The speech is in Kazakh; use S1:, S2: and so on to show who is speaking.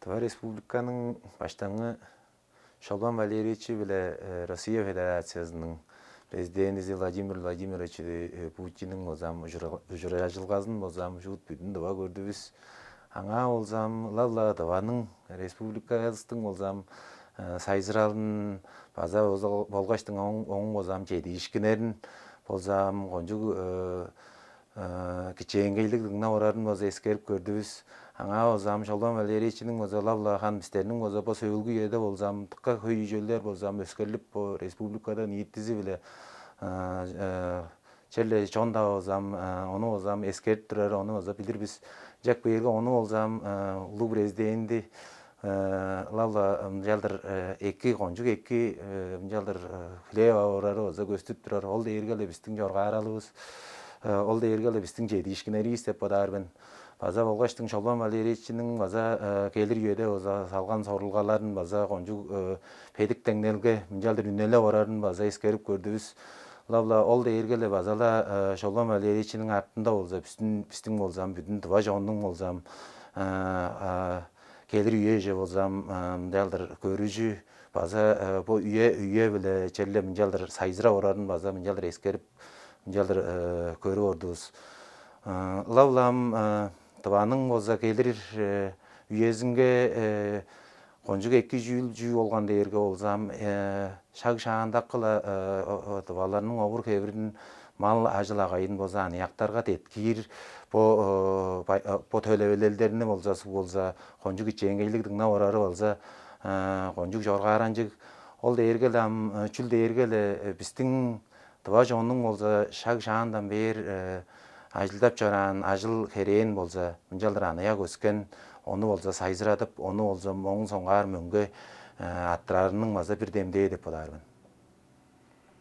S1: Тува Республиканың баштаңы Шолпан Валерьевичи биле Россия Федерациясының президенти Владимир Владимирович Путинның озам үжүрэ жылгазын озам жуут бүтүн дыба көрдүбүз. Аңа олзам лалла дыбаның республикабыздың олзам сайзыралын база болгаштың оң озам жедишкинерин болзам конжуг кичээнгейлигине орарын боза эскерип көрдүбүз. Аңа озам Шолпан Валерьевичнин оза лалла хан бистернин оза бо сөйүлгү жерде болзам тыкка көйүжөлөр болзам өскөрлүп бо республикада ниеттизи биле черле чонда озам ону озам эскерип турар, ону оза билирбиз. Жак быйырга ону олзам улуу президенти лалла жалдыр эки конжук эки жалдыр хлеба орары оза көстүп турар. Ол дээрге эле биздин жоргааралыбыз, ол дээрге эле биздин жедишкинерибиз деп бодаармын. База болгаштың Шолпан Валерьевичнин база келир үйөдө оза салган сорулгаларын база конжук педик теңнелге жалдыр үнелеп орарын база эскерип көрдүбүз. Лавла ол дээрге эле базала Шолпан Валерьевичнин артында болза биздин болзам бүтүн Тува жоонуң болзам келир үйө же болзам жалдыр көрүүжү база бу үйө биле черле жалдыр сайзыра орарын база жалдыр эскерип жалдыр көрүп ордубуз. Лавлам Тываның болза келир үйөзүнгө конжук 2 жыл болгон дээрге болзам шаг шаандакыла Тываларның обур кебирин мал ажылагайын болза анияктарга теткир по төлөбөлелдерине болза конжук ичээнгейлигине орары болза конжук жоргааранжык ол дээрге эле чүл дээрге эле биздин Тыва жоонуң болза шаг шаандан бери ажылдап жаран ажыл херээн болза жалдыр анаяк өскөн ону болза сайзыратып ону болза оң соңгаар мөңгө аттырарынын база бир демдээ деп бодаармын.